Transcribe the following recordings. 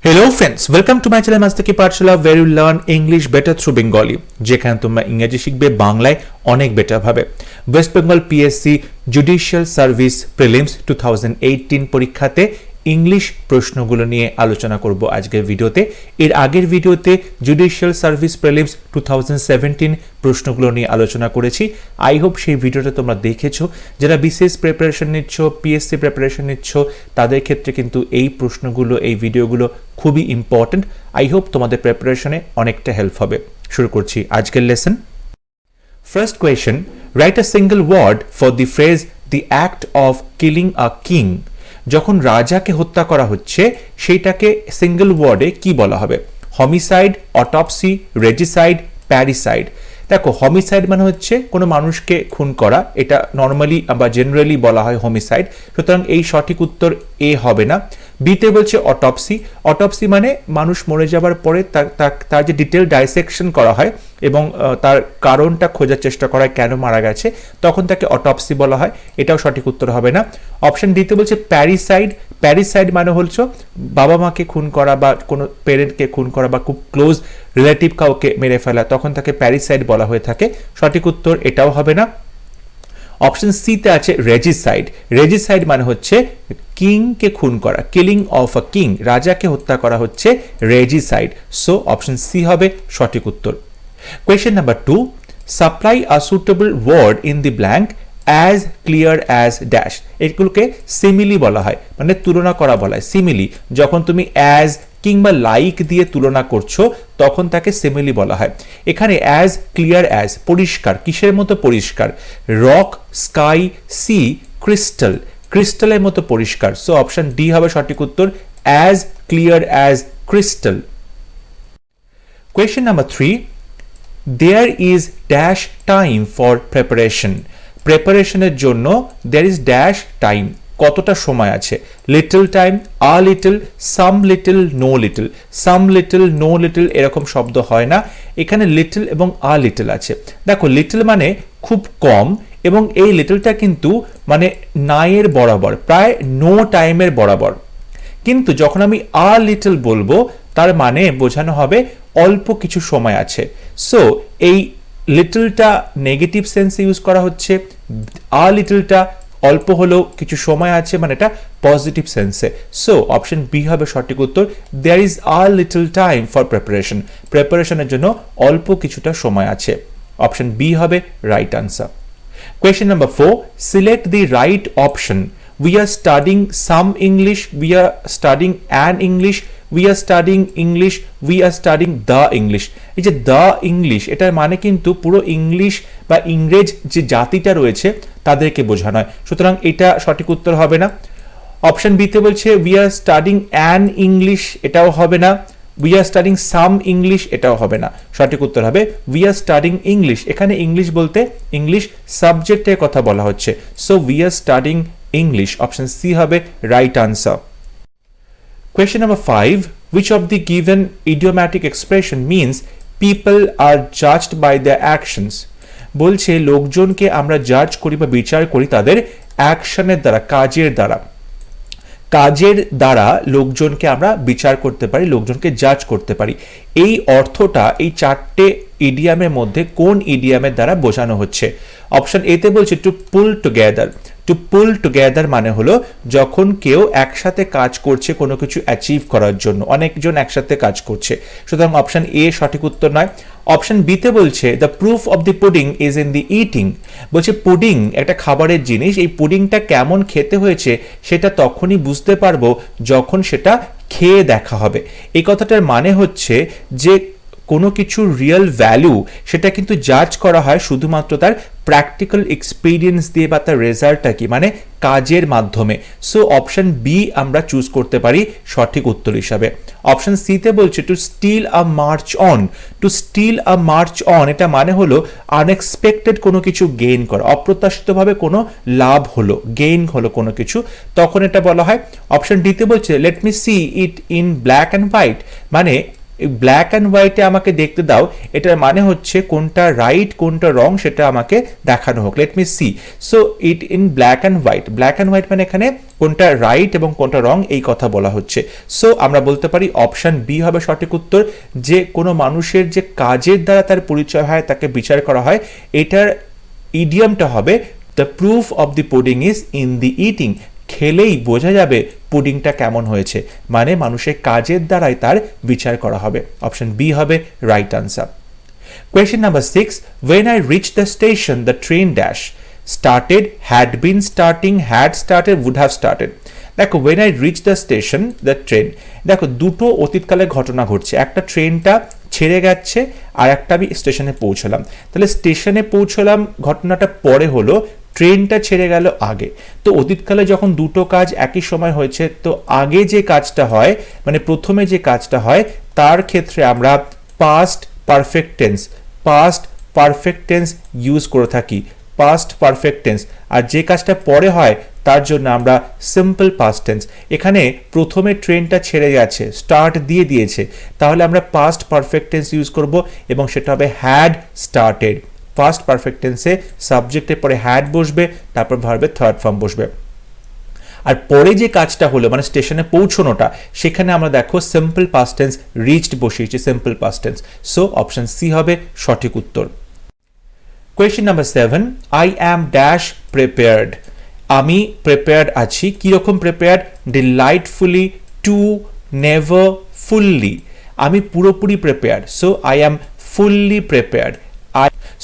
Hello friends, welcome to my channel Mastaki Pathshala where you learn English better through Bengali. যেখানে তোমরা ইংরেজি শিখবে বাংলায় অনেক বেটার ভাবে। West Bengal PSC judicial service prelims 2018 পরীক্ষাতে ইংলিশ প্রশ্নগুলো নিয়ে আলোচনা করব আজকের ভিডিওতে। এর আগের ভিডিওতে জুডিশিয়াল সার্ভিস প্রিলিমস 2017 প্রশ্নগুলো নিয়ে আলোচনা করেছি। আই হোপ সেই ভিডিওটা তোমরা দেখেছো। যারা বিসিএস প্রিপারেশন নিচ্ছ, পিএসসি প্রিপারেশন নিচ্ছ, তাদের ক্ষেত্রে কিন্তু এই প্রশ্নগুলো, এই ভিডিওগুলো খুবই ইম্পর্টেন্ট। আই হোপ তোমাদের প্রিপারেশনে অনেকটা হেল্প হবে। শুরু করছি আজকের lesson. First question, write a single word for the phrase the act of killing a king. যখন রাজাকে হত্যা করা হচ্ছে সেইটাকে সিঙ্গল ওয়ার্ডে কি বলা হবে? হমিসাইড, অটপসি, রেজিসাইড, প্যারিসাইড। দেখো, হমিসাইড মানে হচ্ছে কোনো মানুষকে খুন করা, এটা নর্মালি বা জেনারেলি বলা হয় হোমিসাইড, সুতরাং এই সঠিক উত্তর এ হবে না। বিতে বলছে অটপসি। অটপসি মানে মানুষ মরে যাবার পরে তার যে ডিটেল ডাইসেকশন করা হয় এবং তার কারণটা খোঁজার চেষ্টা করা হয় কেন মারা গেছে, তখন তাকে অটপসি বলা হয়, এটাও সঠিক উত্তর হবে না। অপশন ডিতে বলছে প্যারিসাইড। প্যারিসাইড মানে হচ্ছে বাবা মাকে খুন করা বা কোনো পেরেন্টকে খুন করা বা খুব ক্লোজ রিলেটিভ কাউকে মেরে ফেলা, তখন তাকে প্যারিসাইড বলা হয়ে থাকে। সঠিক উত্তর এটাও হবে না। অপশন সিতে আছে রেজিসাইড। রেজিসাইড মানে হচ্ছে কিংকে খুন করা, কিলিং অফ আ কিং, রাজাকে হত্যা করা হচ্ছে রেজিসাইড। সো অপশন সি হবে সঠিক উত্তর। Question number 2, supply a suitable word in the blank as clear as dash. এগুলোকে সিমিলি বলা হয়, মানে তুলনা করা বলা হয়। সিমিলি যখন তুমি অ্যাজ কিংবা লাইক দিয়ে তুলনা করছো তখন তাকে সিমিলি বলা হয়। এখানে অ্যাজ ক্লিয়ার অ্যাজ পরিষ্কার, কিসের মতো পরিষ্কার? রক, স্কাই, সি, ক্রিস্টাল, ক্রিস্টালের মতো পরিষ্কার। সো অপশন ডি হবে সঠিক উত্তর, as clear as crystal. Question number 3, there is dash time for preparation. প্রিপারেশনের জন্য দেয়ার ইজ ড্যাশ টাইম, কতটা সময় আছে? Little time, a little, some little, no little. Some little, no little এরকম শব্দ হয় না, এখানে লিটল এবং আ লিটল আছে। দেখো, লিটল মানে খুব কম এবং এই লিটলটা কিন্তু মানে নাইয়ের বরাবর, প্রায় নো টাইমের বরাবর। কিন্তু যখন আমি আ লিটল বলবো তার মানে বোঝানো হবে অল্প কিছু সময় আছে। সো এই লিটলটা নেগেটিভ সেন্সে ইউজ করা হচ্ছে, আ লিটলটা অল্প হলেও কিছু সময় আছে মানে এটা পজিটিভ সেন্সে। সো অপশন বি হবে সঠিক উত্তর, there is a little time for preparation. প্রিপারেশনের জন্য অল্প কিছুটা সময় আছে। অপশন বি হবে right answer. Question number 4, select the right option. We are studying some English, we are studying an English, we are studying English, we are studying the English. এই যে the English এটার মানে কিন্তু পুরো English বা ইংরেজ যে জাতিটা রয়েছে তাদেরকে বোঝানো হয়, সুতরাং এটা সঠিক উত্তর হবে না। অপশন বিতে বলছে we are studying an English, এটাও হবে না। we are studying some English, এটাও হবে না। সঠিক উত্তর হবে we are studying English। এখানে ইংলিশ বলতে ইংলিশ সাবজেক্টের কথা বলা হচ্ছে। So we are studying English, option C হবে right answer. Question number 5, which of the given idiomatic expression means people are judged by their actions? বলছে লোকজনকে আমরা জাজ করি বা বিচার করি তাদের অ্যাকশনের দ্বারা, কাজের দ্বারা। কাজের দ্বারা লোকজনকে আমরা বিচার করতে পারি, লোকজনকে জাজ করতে পারি। এই অর্থটা এই চারটে ইডিয়ামের মধ্যে কোন ইডিয়ামের দ্বারা বোঝানো হচ্ছে? অপশন এতে বলছে টু পুল টুগেদার। টু পুল টুগেদার মানে হলো যখন কেউ একসাথে কাজ করছে কোনো কিছু অ্যাচিভ করার জন্য, অনেকজন একসাথে কাজ করছে, সুতরাং অপশন এ সঠিক উত্তর নয়। অপশন বিতে বলছে the proof of the pudding is in the eating. বলছে পুডিং একটা খাবারের জিনিস, এই পুডিংটা কেমন খেতে হয়েছে সেটা তখনই বুঝতে পারবো যখন সেটা খেয়ে দেখা হবে। এই কথাটার মানে হচ্ছে যে কোনো কিছুর রিয়েল ভ্যালু সেটা কিন্তু জাজ করা হয় শুধুমাত্র তার প্র্যাকটিক্যাল এক্সপিরিয়েন্স দিয়ে বা তার রেজাল্টটা কি, মানে কাজের মাধ্যমে। সো অপশন বি আমরা চুজ করতে পারি সঠিক উত্তর হিসাবে। অপশন সিতে বলছে to steal a march on. To steal a march on এটা মানে হলো আনএক্সপেক্টেড কোনো কিছু গেইন করা, অপ্রত্যাশিতভাবে কোনো লাভ হলো, গেইন হলো কোনো কিছু, তখন এটা বলা হয়। অপশন ডিতে বলছে let me see it in black and white, মানে ব্ল্যাক অ্যান্ড হোয়াইটে আমাকে দেখতে দাও, এটার মানে হচ্ছে কোনটা রাইট কোনটা রং সেটা আমাকে দেখানো হোক। Let me see. So it in black and white, black and white মানে এখানে কোনটা রাইট এবং কোনটা রং এই কথা বলা হচ্ছে। সো আমরা বলতে পারি অপশন বি হবে সঠিক উত্তর, যে কোনো মানুষের যে কাজের দ্বারা তার পরিচয় হয়, তাকে বিচার করা হয়, এটার ইডিয়ামটা হবে the proof of the pudding is in the eating. খেলেই বোঝা যাবে পুডিংটা কেমন হয়েছে, মানে মানুষের কাজের দ্বারাই তার বিচার করা হবে। অপশন বি হবে right answer. Question number 6. When I reached the station, the train dash started, had been starting, had started, would have started. দেখো when I reached the station, the train, দেখো দুটো অতীতকালে ঘটনা ঘটছে, একটা ট্রেনটা ছেড়ে গেছে আর একটা আমি স্টেশনে পৌঁছলাম। তাহলে স্টেশনে পৌঁছলাম ঘটনাটা পরে হলো, ট্রেনটা ছেড়ে গেল আগে। তো অতীতকালে যখন দুটো কাজ একই সময় হয়েছে, তো আগে যে কাজটা হয় মানে প্রথমে যে কাজটা হয় তার ক্ষেত্রে আমরা পাস্ট পারফেক্ট টেন্স ইউজ করে থাকি, পাস্ট পারফেক্ট টেন্স। আর যে কাজটা পরে হয় তার জন্য আমরা সিম্পল পাস্ট টেন্স। এখানে প্রথমে ট্রেনটা ছেড়ে গেছে, স্টার্ট দিয়ে দিয়েছে, তাহলে আমরা পাস্ট পারফেক্ট টেন্স ইউজ করব এবং সেটা হবে হ্যাড স্টার্টেড। ফার্স্ট পারফেক্ট টেন্সে সাবজেক্টের পরে হ্যাড বসবে, তারপর ভার্বের থার্ড ফর্ম বসবে। আর পরে যে কাজটা হলো মানে স্টেশনে পৌঁছানোটা, সেখানে আমরা দেখো সিম্পল পাস্ট টেন্স রিচড বসিয়েছি, simple past tense. So option C হবে সঠিক উত্তর। Question number 7. I am dash prepared. আমি প্রিপেয়ার্ড আছি। কিরকম prepared? Delightfully, too, never, fully. আমি পুরোপুরি prepared. So I am fully prepared.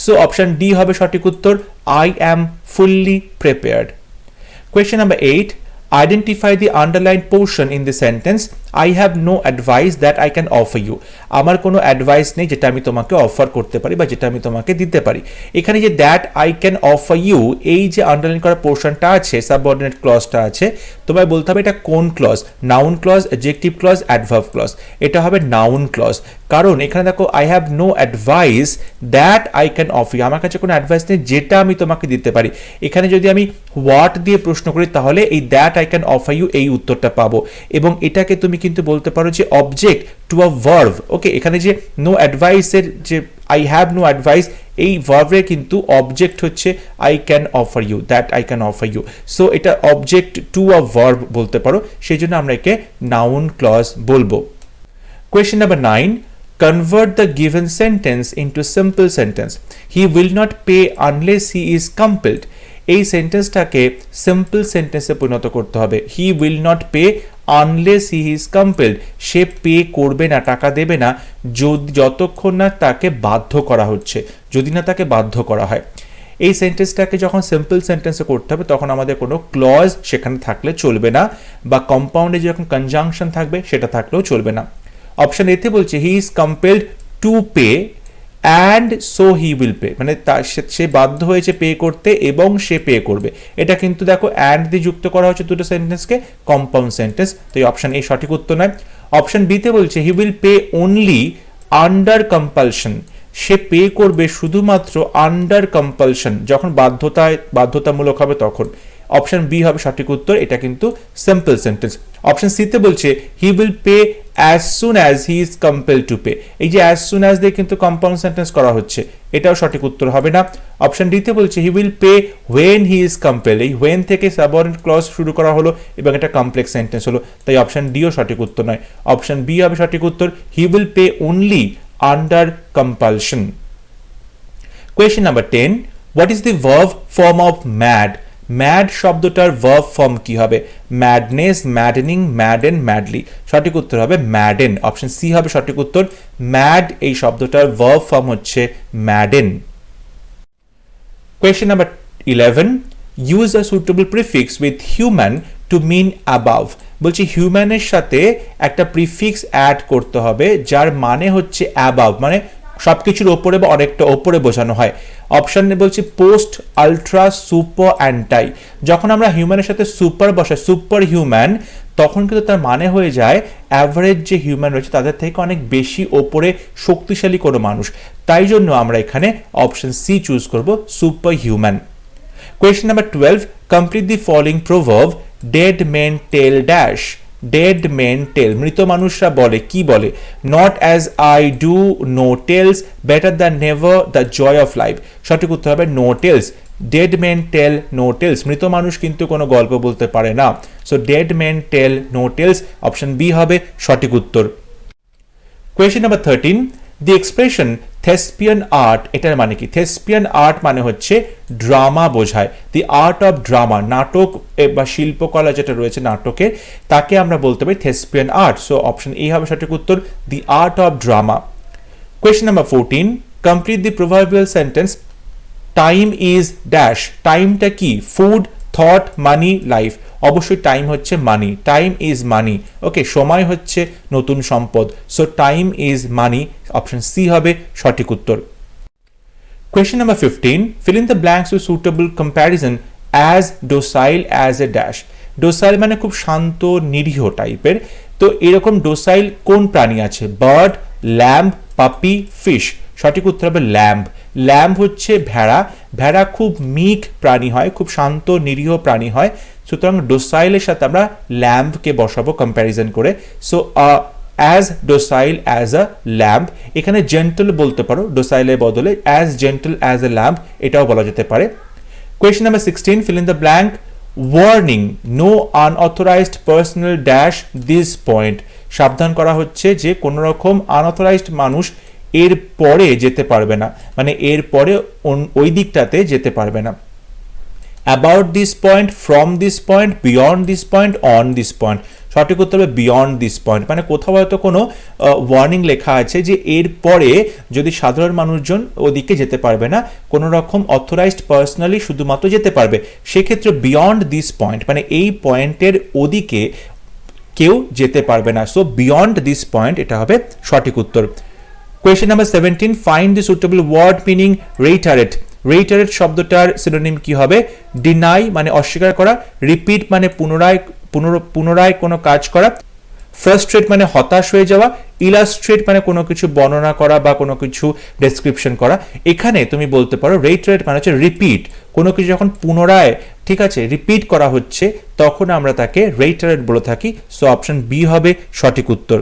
So option D হবে সঠিক উত্তর, I am fully prepared. Question number 8. Identify the underlined portion in the sentence. I have no advice that I can offer you. আমার কোনো advice নেই যেটা আমি তোমাকে offer করতে পারি বা যেটা আমি তোমাকে দিতে পারি। এখানে যে that I can offer you, এই যে আন্ডারলাইন করা পোর্শনটা আছে, সাবঅর্ডিনেট ক্লজটা আছে, তোমায় বলতে হবে এটা কোন clause, noun clause, adjective clause, adverb clause. এটা হবে নাউন ক্লজ, কারণ এখানে দেখো I have no advice that I can offer you, আমার কাছে কোনো অ্যাডভাইস নেই যেটা আমি তোমাকে দিতে পারি। এখানে যদি আমি হোয়াট দিয়ে প্রশ্ন করি তাহলে এই that I can offer you এই উত্তরটা পাবো, এবং এটাকে তুমি কিন্তু বলতে পারো যে অবজেক্ট টু আ ভার্ব। ওকে, এখানে যে নো অ্যাডভাইসের যে আই হ্যাভ নো অ্যাডভাইস, এই ভার্বের কিন্তু অবজেক্ট হচ্ছে I can offer you, that I can offer you. So এটা অবজেক্ট টু আ ভার্ব বলতে পারো, সেই জন্য আমরা একে নাউন ক্লজ বলবো। Question number 9. Convert the given sentence into simple sentence. He will not pay unless he is compelled. এই সেন্টেন্সটাকে simple সেন্টেন্সে পরিণত করতে হবে। He will not pay unless he is compelled. Say pay করবে না, টাকা দেবে না যতক্ষণ না তাকে বাধ্য করা হচ্ছে, যদি না তাকে বাধ্য করা হয়। এই সেন্টেন্সটাকে যখন সিম্পল সেন্টেন্সে করতে হবে তখন আমাদের কোনো ক্লজ সেখানে থাকলে চলবে না, বা কম্পাউন্ডে যখন কনজাংশন থাকবে সেটা থাকলেও চলবে না। অপশন এতে বলছে he is compelled to pay and so he will pay, মানে সে বাধ্য হয়েছে পে করতে এবং সে পে করবে। এটা কিন্তু দেখো অ্যান্ড দিয়ে যুক্ত করা হচ্ছে দুটো সেন্টেন্সকে, কম্পাউন্ড সেন্টেন্স। তো এই অপশন এ সঠিক উত্তর নয়। অপশন বিতে বলছে হি will pay only under compulsion. Say pay করবে শুধুমাত্র আন্ডার কম্পালশন, যখন বাধ্যতামূলক হবে তখন। অপশন বি হবে সঠিক উত্তর, এটা কিন্তু সিম্পল সেন্টেন্স। অপশন সিতে বলছে হি will pay as soon as he is compelled to pay. এই যে অ্যাজ সুন অ্যাজ দিয়ে কিন্তু কম্পাউন্ড সেন্টেন্স করা হচ্ছে, এটাও সঠিক উত্তর হবে না। অপশন ডিতে বলছে হি will pay when he is compelled. এই হোয়েন থেকে সাবঅর্ডিনেট ক্লজ শুরু করা হলো এবং এটা কমপ্লেক্স সেন্টেন্স হলো, তাই অপশন ডিও সঠিক উত্তর নয়। অপশন বি হবে সঠিক উত্তর, he will pay only under compulsion. Question number 10. What is the verb form of mad? Mad শব্দটার ভার্ব ফর্ম কি হবে? Madness, maddening, madden, madly. সঠিক উত্তর হবে ম্যাডেন। অপশন সি হবে সঠিক উত্তর, ম্যাড এই শব্দটার ভার্ব ফর্ম হচ্ছে madden. Question number 11. Use a suitable prefix with human to mean above. বলছি হিউম্যানের সাথে একটা প্রিফিক্স অ্যাড করতে হবে যার মানে হচ্ছে অ্যাবাভ, মানে সবকিছুর ওপরে বা অনেকটা ওপরে বোঝানো হয়। অপশনে বলছি পোস্ট, আলট্রা, সুপার, অ্যান্টাই। যখন আমরা হিউম্যানের সাথে সুপার বসাই, সুপার হিউম্যান, তখন কিন্তু তার মানে হয়ে যায় অ্যাভারেজ যে হিউম্যান রয়েছে তাদের থেকে অনেক বেশি ওপরে শক্তিশালী কোনো মানুষ। তাই জন্য আমরা এখানে অপশন সি চুজ করব, superhuman. Question number 12. Complete the following proverb, dead men tell dash. Dead men tell, মৃত মানুষরা বলে, কি বলে? Not as I do, no tales, better than never, the joy of life. সঠিক উত্তর হবে no tales. Dead men tell no tales, মৃত মানুষ কিন্তু কোনো গল্প বলতে পারে না। So dead men tell no tales, option B হবে সঠিক উত্তর। কোয়েশ্চেন নাম্বার 13, দি এক্সপ্রেশন থেসপিয়ান আর্ট, এটার মানে কি? থেসপিয়ান আর্ট মানে হচ্ছে ড্রামা বোঝায়। দি আর্ট অফ ড্রামা, নাটক বা শিল্পকলা যেটা রয়েছে নাটকের, তাকে আমরা বলতে পারি thespian art. So option A হবে সঠিক উত্তর, the art of drama. Question number 14, complete the proverbial sentence time is dash. টাইমটা কি? Food, thought, money, life. অবশ্যই টাইম হচ্ছে মানি, টাইম ইজ মানি। ওকে, সময় হচ্ছে নতুন সম্পদ। So time is money, option C হবে সঠিক উত্তর। Question number 15, fill in the blanks with suitable comparison as docile as a dash. ডোসাইল মানে খুব শান্ত নিরীহ টাইপের। তো এরকম ডোসাইল কোন প্রাণী আছে? বার্ড, ল্যাম্ব, পাপি, ফিশ। সঠিক উত্তর হবে ল্যাম্ব। ল্যাম্ব হচ্ছে ভেড়া। ভেড়া খুব মিক প্রাণী হয়, খুব শান্ত নিরীহ প্রাণী হয়। সুতরাং ডোসাইলের সাথে আমরা ল্যাম্বকে বসাবো কম্প্যারিজন করে। So as docile as a lamb. এখানে জেন্টল বলতে পারো ডোসাইলের বদলে, as gentle as a lamb এটাও বলা যেতে পারে। Question number 16, fill in the blank warning no unauthorized personal dash this point. সাবধান করা হচ্ছে যে কোনো রকম আনঅথরাইজড মানুষ এর পরে যেতে পারবে না, মানে এর পরে ওই দিকটাতে যেতে পারবে না। About this point, from this point, beyond this point, on this point. সঠিক উত্তর হবে বিয়ন্ড দিস পয়েন্ট। মানে কোথাও হয়তো কোনো ওয়ার্নিং লেখা আছে যে এর পরে যদি সাধারণ মানুষজন ওদিকে যেতে পারবে না, কোনো রকম অথরাইজড পার্সোনালি শুধুমাত্র যেতে পারবে। সেক্ষেত্রে বিয়ন্ড দিস পয়েন্ট মানে এই পয়েন্টের ওদিকে কেউ যেতে পারবে না। সো বিয়ন্ড দিস পয়েন্ট এটা হবে সঠিক উত্তর। Question number 17, find the suitable word meaning reiterate. Reiterate শব্দটার সিনোনিম কি হবে? ডিনাই মানে অস্বীকার করা, রিপিট মানে পুনরায় কোনো কাজ করা, ফ্রাস্ট্রেট মানে হতাশ হয়ে যাওয়া, ইলাস্ট্রেট মানে কোনো কিছু বর্ণনা করা বা কোনো কিছু ডেসক্রিপশন করা। এখানে তুমি বলতে পারো রেইটারেট মানে হচ্ছে রিপিট। কোনো কিছু যখন পুনরায়, ঠিক আছে, রিপিট করা হচ্ছে তখন আমরা তাকে রেইটারেট বলে থাকি। সো অপশন বি হবে সঠিক উত্তর।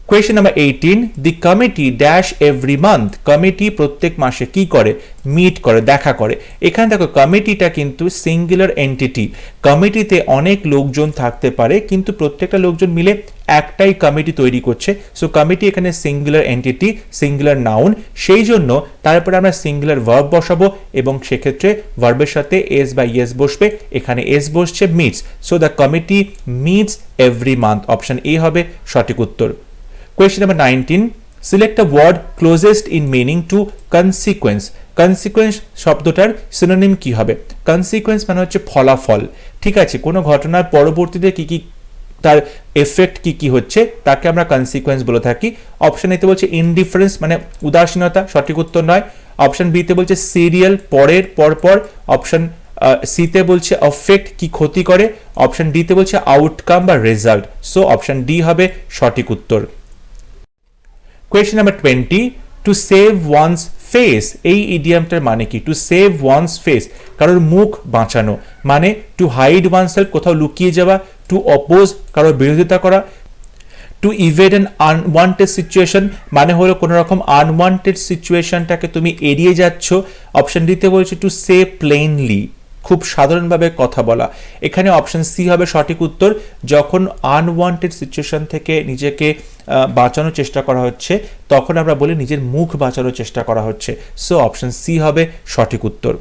Question number 18, the committee dash every month. Committee প্রত্যেক মাসে কি করে? মিট করে, দেখা করে। এখানে দেখো কমিটিটা কিন্তু সিঙ্গুলার এন্টিটি। কমিটিতে অনেক লোকজন থাকতে পারে কিন্তু প্রত্যেকটা লোকজন মিলে একটাই কমিটি তৈরি করছে। সো কমিটি এখানে সিঙ্গুলার এন্টিটি, সিঙ্গুলার নাউন, সেই জন্য তারপরে আমরা সিঙ্গুলার ভার্ব বসাবো এবং সেক্ষেত্রে ভার্বের সাথে এস বা ইয়েস বসবে। এখানে এস বসছে meets. So the committee meets every month, option A হবে সঠিক উত্তর। Question number 19, select a word closest in meaning to consequence. Consequence শব্দটার সিনোনিম কি হবে? Consequence মানে হচ্ছে ফলাফল। ঠিক আছে, কোনো ঘটনার পরবর্তীতে কি কি তার এফেক্ট কি কি হচ্ছে তাকে আমরা কনসিকোয়েন্স বলে থাকি। অপশন এতে বলছে ইনডিফারেন্স মানে উদাসীনতা, সঠিক উত্তর নয়। অপশন বিতে বলছে সিরিয়াল পরের পরপর। অপশন সিতে বলছে অফেক্ট কি ক্ষতি করে। অপশন ডিতে বলছে আউটকাম বা রেজাল্ট। সো অপশন ডি হবে সঠিক উত্তর। Question number 20, to save one's face. এই ইডিয়ামটার মানে কি? টু সেভ ওয়ানস ফেস, কারোর মুখ বাঁচানো। মানে টু হাইড ওয়ানসেলফ, কোথাও লুকিয়ে যাওয়া। টু অপোজ, কারোর বিরোধিতা করা। টু ইভেড অ্যান আনওয়ান্টেড সিচুয়েশন মানে হলো কোনো রকম আনওয়ান্টেড সিচুয়েশনটাকে তুমি এড়িয়ে যাচ্ছ। অপশন ডিতে বলছে টু সে প্লেনলি, খুব সাধারণভাবে কথা বলা। এখানে অপশন সি হবে সঠিক উত্তর। যখন আনওয়ান্টেড সিচুয়েশন থেকে নিজেকে বাঁচানোর চেষ্টা করা হচ্ছে তখন আমরা বলি নিজের মুখ বাঁচানোর চেষ্টা করা হচ্ছে। সো অপশন সি হবে সঠিক উত্তর।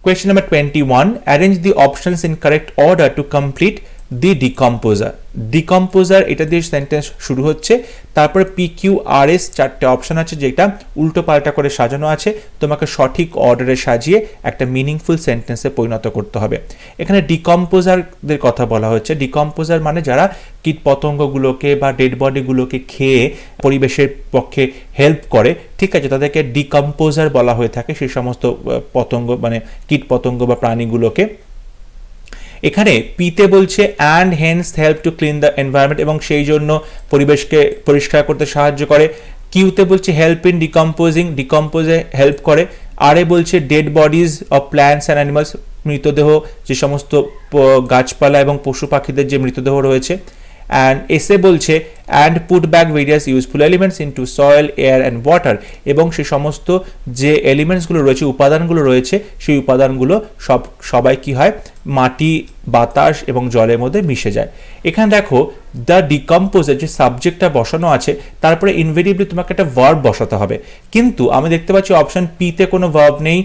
Question number 21, arrange the options in correct order to complete the decomposer. Decomposer এটা দিয়ে সেন্টেন্স শুরু হচ্ছে, তারপরে PQRS চারটে অপশন আছে যেটা উল্টো পাল্টা করে সাজানো আছে। তোমাকে সঠিক অর্ডারে সাজিয়ে একটা মিনিংফুল সেন্টেন্সে পরিণত করতে হবে। এখানে ডিকম্পোজারদের কথা বলা হচ্ছে। ডিকম্পোজার মানে যারা কীট পতঙ্গগুলোকে বা ডেড বডিগুলোকে খেয়ে পরিবেশের পক্ষে হেল্প করে, ঠিক আছে, তাদেরকে ডিকম্পোজার বলা হয়ে থাকে সেই সমস্ত পতঙ্গ মানে কীট পতঙ্গ বা প্রাণীগুলোকে। এখানে পিতে বলছে and hence help to clean the environment এবং সেই জন্য পরিবেশকে পরিষ্কার করতে সাহায্য করে। কিউতে বলছে হেল্প ইন ডিকম্পোজিং, ডিকম্পোজে হেল্প করে। আরে বলছে dead bodies of plants and animals, মৃতদেহ, যে সমস্ত গাছপালা এবং পশু পাখিদের যে মৃতদেহ রয়েছে। অ্যান্ড এসে বলছে and put back various useful elements into soil, air and water, এবং সে সমস্ত যে এলিমেন্টসগুলো রয়েছে, উপাদানগুলো রয়েছে, সেই উপাদানগুলো সবাই কি হয়, মাটি, বাতাস এবং জলের মধ্যে মিশে যায়। এখানে দেখো দ্য ডিকম্পোজার যে সাবজেক্টটা বসানো আছে, তারপরে ইনভেরিয়েবলি তোমাকে একটা ভার্ব বসাতে হবে, কিন্তু আমি দেখতে পাচ্ছি অপশন পিতে কোনো ভার্ব নেই,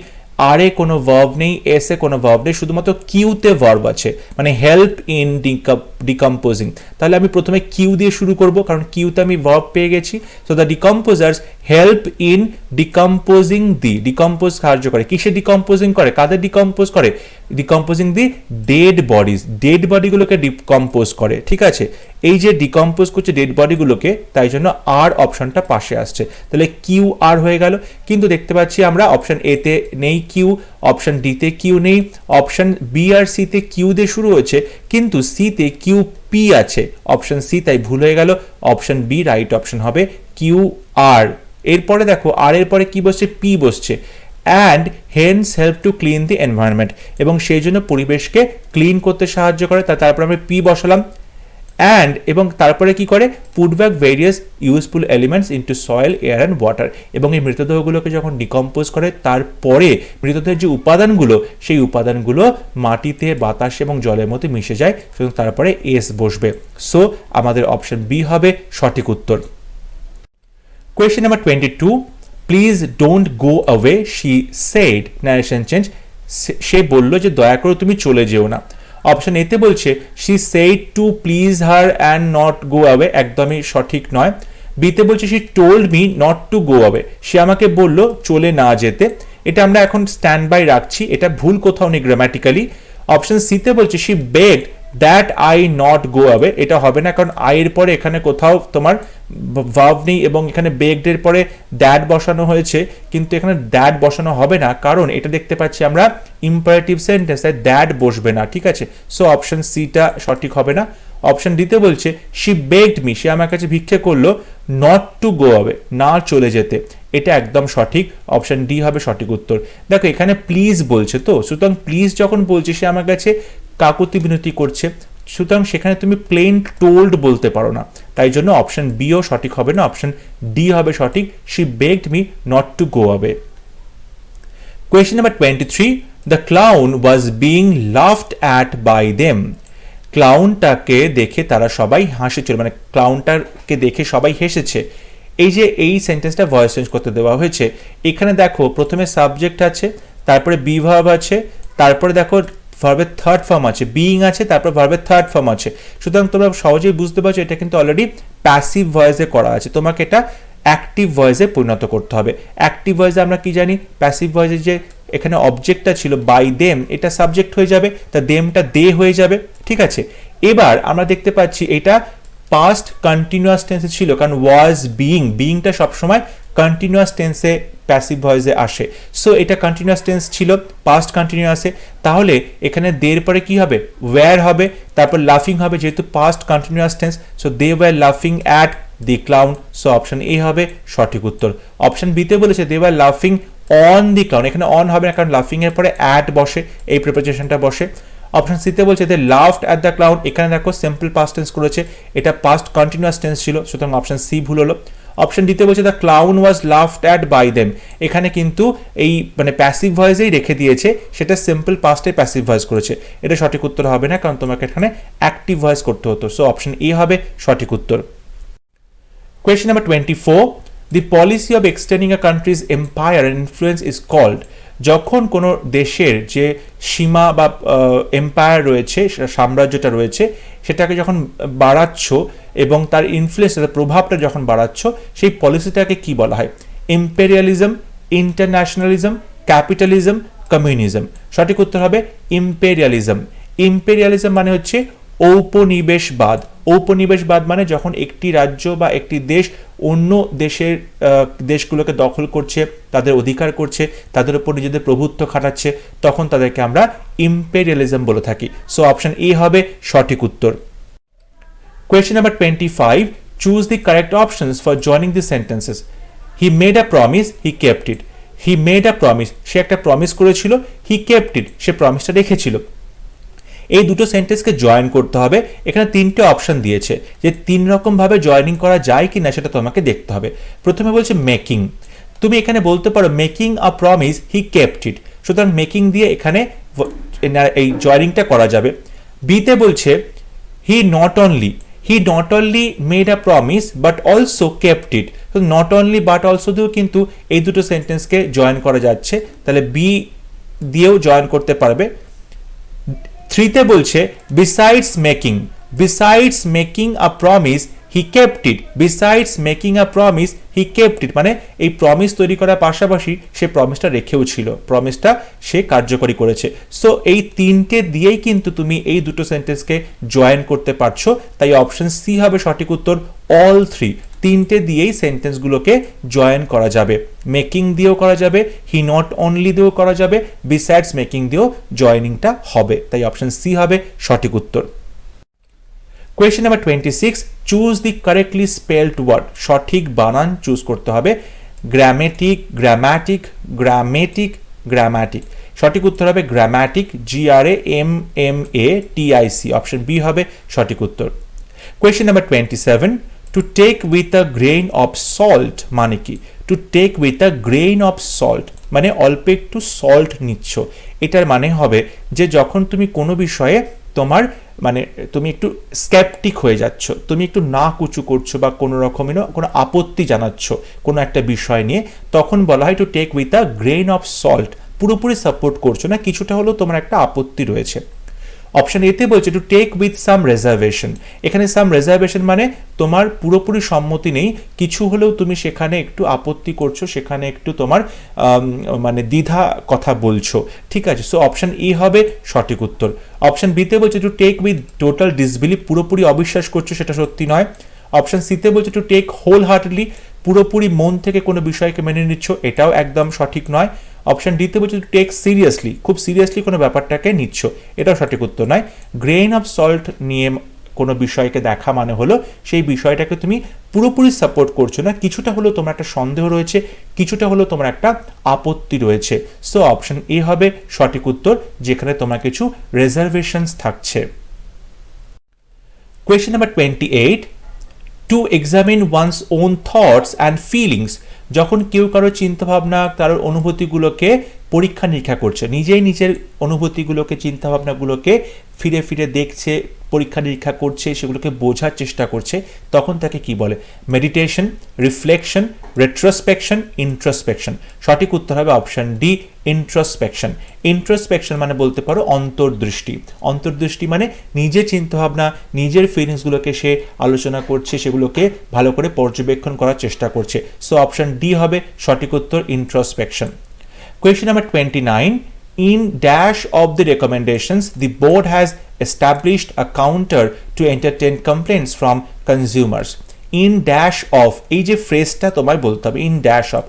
আর এ কোনো ভার্ব নেই, এস এ কোনো ভার্ব নেই, শুধুমাত্র কিউতে ভার্ব আছে, মানে হেল্প ইন ডিকম্পোজিং। তাহলে আমি প্রথমে কিউ দিয়ে শুরু করব, কারণ কিউতে আমি ভার্ব পেয়ে গেছি। So the decomposers help in decomposing the, decompose সাহায্য করে, কিসে ডিকম্পোজিং করে, কাদের ডিকম্পোজ করে, decomposing the dead bodies, dead বডিগুলোকে ডিকম্পোজ করে। ঠিক আছে, এই যে ডিকম্পোজ করছে ডেড বডিগুলোকে, তাই জন্য আর অপশনটা পাশে আসছে, তাহলে কিউ আর হয়ে গেল। কিন্তু দেখতে পাচ্ছি আমরা অপশন এতে নেই কিউ, অপশন ডিতে কিউ নেই, অপশন বি আর সিতে কিউ দিয়ে শুরু হয়েছে, কিন্তু সিতে কিউ পি আছে, অপশন সি তাই ভুল হয়ে গেল, অপশন বি রাইট অপশন হবে কিউ আর। এরপরে দেখো আর এর পরে কি বসছে, পি বসছে, and hence help to clean the environment, এবং সেই জন্য পরিবেশকে ক্লিন করতে সাহায্য করে, তারপর আমরা পি বসালাম। অ্যান্ড এবং তারপরে কি করে, put back various useful elements into soil, air and water, এবং এই মৃতদেহগুলোকে যখন ডিকম্পোজ করে তারপরে মৃতদেহের যে উপাদানগুলো, সেই উপাদানগুলো মাটিতে, বাতাস এবং জলের মধ্যে মিশে যায়, সুতরাং তারপরে এস বসবে। সো আমাদের অপশন বি হবে সঠিক উত্তর। Question number 22, please don't go away she said, narration change, সে বলল যে দয়া করে তুমি চলে যেও না। অপশন এতে বলছে she said to please her and not go away, একদমই সঠিক নয়। বিতে বলছে she told me not to go away, সে আমাকে বলল চলে না যেতে, এটা আমরা এখন স্ট্যান্ড বাই রাখছি, এটা ভুল কোথাও নেই গ্রামাটিক্যালি। অপশন সিতে বলছে she begged that I not go away, এটা হবে না, কারণ আই এর পরে এখানে কোথাও তোমার ভার্ব নেই, এবং এখানে বেগড এর পরে দ্যাট বসানো হয়েছে, কিন্তু এখানে দ্যাট বসানো হবে না, কারণ এটা দেখতে পাচ্ছি আমরা ইম্পারেটিভ সেন্টেন্স, তাই দ্যাট বসবে না। ঠিক আছে, সো অপশন সিটা সঠিক হবে না। অপশন ডিতে বলছে শি বেগড মি, সে আমার কাছে ভিক্ষে করলো, নট টু গো অ্যাওয়ে, না চলে যেতে, এটা একদম সঠিক, অপশন ডি হবে সঠিক উত্তর। দেখো এখানে প্লিজ বলছে, তো সুতরাং প্লিজ যখন বলছে সে আমার কাছে কাকুতি বিনতি করছে, সুতরাং সেখানে তুমি প্লেন টোল্ড বলতে পারো না, তাই জন্য অপশন বিও সঠিক হবে না, অপশন ডি হবে সঠিক, she begged me not to go away. Question number 23, the clown was being laughed at by them, ক্লাউনটাকে দেখে তারা সবাই হাসেছিল, মানে ক্লাউনটাকে দেখে সবাই হেসেছে। এই যে এই সেন্টেন্সটা ভয়েস চেঞ্জ করতে দেওয়া হয়েছে, এখানে দেখো প্রথমে সাবজেক্ট আছে, তারপরে বি ভার্ব আছে, তারপরে দেখো ভার্বের থার্ড ফর্ম আছে, বিইং আছে, তারপর ভার্বের থার্ড ফর্ম আছে, সুতরাং তোমরা সহজেই বুঝতে পারছো এটা কিন্তু অলরেডি প্যাসিভ ভয়েসে করা আছে, তোমাকে এটা অ্যাক্টিভ ভয়েসে পরিণত করতে হবে। অ্যাক্টিভ ভয়েসে আমরা কি জানি, প্যাসিভ ভয়েসে যে এখানে অবজেক্টটা ছিল বাই দেম, এটা সাবজেক্ট হয়ে যাবে, তা দেমটা দে হয়ে যাবে। ঠিক আছে, এবার আমরা দেখতে পাচ্ছি এটা পাস্ট কন্টিনিউয়াস টেন্সে ছিল, কারণ ওয়াজ বিইং, বিইংটা সবসময় কন্টিনিউয়াস টেন্সে প্যাসিভ ভয়েসে আসে, সো এটা কন্টিনিউয়াস টেন্স ছিল, পাস্ট কন্টিনিউয়াসে, তাহলে এখানে দের পরে কি হবে, ওয়্যার হবে, তারপর লাফিং হবে, যেহেতু past continuous tense, so they were লাফিং at the clown, so option A হবে সঠিক উত্তর। অপশন বিতে বলেছে দে ওয়্যার লাফিং অন দি ক্লাউন, এখানে অন হবে না, কারণ লাফিং এর পরে অ্যাট বসে, এই প্রিপোজিশনটা বসে। অপশন সিতে বলছে দে লাফড অ্যাট দ্য ক্লাউন, এখানে দেখো সিম্পল পাস্ট টেন্স করেছে, এটা পাস্ট কন্টিনিউয়াস টেন্স ছিল, সুতরাং অপশন সি ভুল হলো। অপশন ডিতে বলছে the clown was laughed at by them, এখানে কিন্তু এই মানে প্যাসিভ ভয়েসেই রেখে দিয়েছে, সেটা সিম্পল পাস্টে প্যাসিভ ভয়েস করেছে, এটা সঠিক উত্তর হবে না, কারণ তোমাকে এখানে অ্যাক্টিভ ভয়েস করতে হতো, সো অপশন এ হবে সঠিক উত্তর। Question number 24, the policy of extending a country's empire and influence is called, যখন কোনো দেশের যে সীমা বা এম্পায়ার রয়েছে, সাম্রাজ্যটা রয়েছে, সেটাকে যখন বাড়াচ্ছ এবং তার ইনফ্লুয়েন্স, তার প্রভাবটা যখন বাড়াচ্ছ, সেই পলিসিটাকে কি বলা হয়, ইম্পেরিয়ালিজম, ইন্টারন্যাশনালিজম, ক্যাপিটালিজম, কমিউনিজম। সঠিক উত্তর হবে ইম্পেরিয়ালিজম। ইম্পেরিয়ালিজম মানে হচ্ছে ঔপনিবেশবাদ। ঔপনিবেশবাদ মানে যখন একটি রাজ্য বা একটি দেশ অন্য দেশের দেশগুলোকে দখল করছে, তাদের অধিকার করছে, তাদের উপর নিজেদের প্রভুত্ব খাটাচ্ছে, তখন তাদেরকে আমরা ইম্পেরিয়ালিজম বলে থাকি, সো অপশন এ হবে সঠিক উত্তর। Question number 25, choose the correct options for joining the sentences. He made a promise, he kept it, he made a promise, সে একটা প্রমিস করেছিল, হি কেপ্ট ইট, সে প্রমিসটা রেখেছিল। এই দুটো সেন্টেন্সকে জয়েন করতে হবে। এখানে তিনটে অপশন দিয়েছে, যে তিন রকম ভাবে জয়েনিং করা যায় কিনা সেটা তোমাকে দেখতে হবে। প্রথমে বলছে মেকিং, তুমি এখানে বলতে পারো making a promise he kept ইট, সুতরাং মেকিং দিয়ে এখানে এই জয়েনিংটা করা যাবে। বিতে বলছে he not only made a promise but also kept ইট, তো নট অনলি বাট অলসো দিয়েও কিন্তু এই দুটো সেন্টেন্সকে জয়েন করা যাচ্ছে, তাহলে বি দিয়েও জয়েন করতে পারবে। থ্রিতে বলছে besides making a promise he kept it, besides making a promise he kept ইট, মানে এই প্রমিস তৈরি করার পাশাপাশি সে প্রমিসটা রেখেও ছিল, প্রমিসটা সে কার্যকরী করেছে। সো এই তিনটে দিয়েই কিন্তু তুমি এই দুটো সেন্টেন্সকে জয়েন করতে পারছো, তাই অপশন সি হবে সঠিক উত্তর। অল থ্রি, তিনটে দিয়েই সেন্টেন্সগুলোকে জয়েন করা যাবে, মেকিং দিয়েও করা যাবে, হি নট অনলি দিয়েও করা যাবে, বিসাইডস মেকিং দিয়েও জয়েনিংটা হবে, তাই অপশন সি হবে সঠিক উত্তর। Question number 26, choose the correctly spelled word, সঠিক বানান চুজ করতে হবে। গ্রামেটিক, সঠিক উত্তর হবে গ্রামাটিক, GRAMMATIC, অপশন বি হবে সঠিক উত্তর। Question number 27, to take with a grain of salt মানে কি? To take with a grain of salt মানে অল্প একটু সল্ট নিচ্ছ, এটার মানে হবে যে যখন তুমি কোনো বিষয়ে তোমার মানে তুমি একটু স্কেপটিক হয়ে যাচ্ছ, তুমি একটু না কুচু করছো বা কোনো রকমের কোনো আপত্তি জানাচ্ছ কোনো একটা বিষয় নিয়ে, তখন বলা হয় to take with a grain of salt, পুরোপুরি সাপোর্ট করছো না, কিছুটা হলেও তোমার একটা আপত্তি রয়েছে। অপশন এতে বলছে to take with some reservation, এখানে সাম রেজার্ভেশন মানে তোমার পুরোপুরি সম্মতি নেই, কিছু হলেও তুমি সেখানে একটু আপত্তি করছো, সেখানে একটু তোমার মানে দ্বিধা কথা বলছো, ঠিক আছে। সো অপশন ই হবে সঠিক উত্তর। অপশন বিতে বলছে to take with total disbelieve, পুরোপুরি অবিশ্বাস করছো, সেটা সত্যি নয়। অপশন সিতে বলছে টু টেক হোল হার্টেডলি, পুরোপুরি মন থেকে কোনো বিষয়কে মেনে নিচ্ছ, এটাও একদম সঠিক নয়। অপশন ডিতে বলছে টু টেক সিরিয়াসলি, খুব সিরিয়াসলি কোনো ব্যাপারটাকে নিচ্ছ, এটাও সঠিক উত্তর নয়। গ্রেইন অফ সল্ট নিয়ে কোনো বিষয়কে দেখা মানে হলো সেই বিষয়টাকে তুমি পুরোপুরি সাপোর্ট করছো না, কিছুটা হলেও তোমার একটা সন্দেহ রয়েছে, কিছুটা হলেও তোমার একটা আপত্তি রয়েছে। সো অপশন এ হবে সঠিক উত্তর, যেখানে তোমার কিছু রেজার্ভেশনস থাকছে। Question number 28, to examine one's own thoughts and feelings, যখন কেউ কারো চিন্তাভাবনা কারো অনুভূতিগুলোকে পরীক্ষা নিরীক্ষা করছে, নিজেই নিজের অনুভূতিগুলোকে চিন্তাভাবনাগুলোকে ফিরে ফিরে দেখছে, পরীক্ষা নিরীক্ষা করছে, সেগুলোকে বোঝার চেষ্টা করছে, তখন তাকে কি বলে? Meditation, reflection, retrospection, introspection. সঠিক উত্তর হবে অপশন ডি, ইন্ট্রোস্পেকশন। ইন্ট্রোস্পেকশন মানে বলতে পারো অন্তর্দৃষ্টি, অন্তর্দৃষ্টি মানে নিজের চিন্তাভাবনা, নিজের ফিলিংসগুলোকে সে আলোচনা করছে, সেগুলোকে ভালো করে পর্যবেক্ষণ করার চেষ্টা করছে। সো অপশন ডি হবে সঠিক উত্তর, introspection. Question number 29, in dash of the recommendations, the board has established a counter to entertain complaints from consumers. In dash of, এই যে ফ্রেজটা তোমায় বলতে হবে, in dash of,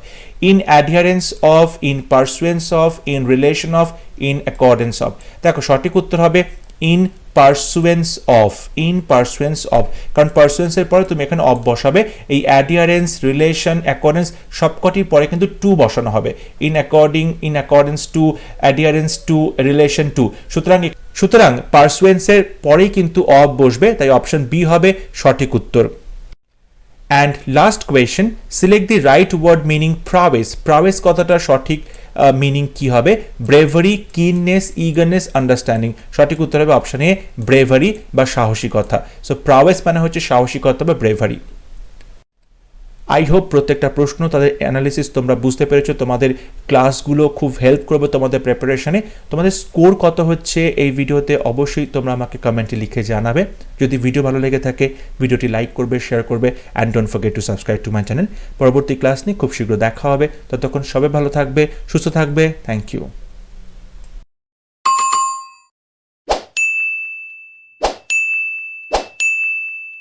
in adherence of, in pursuance of, in relation of, in accordance of। দেখো সঠিক উত্তর হবে in pursuance of, in pursuance of, কারণ pursuance এর পরে তুমি এখানে of বসাবে, এই adherence, relation, accordance সবকটির পরে কিন্তু to বসানো হবে, in accordance to, adherence to, relation to। সুতরাং pursuance এর পরেই কিন্তু of বসবে, তাই অপশন বি হবে সঠিক উত্তর। And last question, select the right word meaning prowess, prowess কথাটা সঠিক মিনিং কি হবে? Bravery, kindness, eagerness, understanding. সঠিক উত্তর হবে অপশন এ, ব্রেভারি বা সাহসিকতা। সো প্রাওয়েস মানে হচ্ছে সাহসিকতা বা ব্রেভারি। আই হোপ প্রত্যেকটা প্রশ্ন তাদের অ্যানালিসিস তোমরা বুঝতে পেরেছো, তোমাদের ক্লাসগুলো খুব হেল্প করবে তোমাদের প্রিপারেশনে। তোমাদের স্কোর কত হচ্ছে এই ভিডিওতে অবশ্যই তোমরা আমাকে কমেন্টে লিখে জানাবে। যদি ভিডিও ভালো লেগে থাকে ভিডিওটি লাইক করবে, শেয়ার করবে, and don't forget to subscribe to my channel. পরবর্তী ক্লাস নিয়ে খুব শীঘ্র দেখা হবে, ততক্ষণ সবাই ভালো থাকবে, সুস্থ থাকবে। Thank you.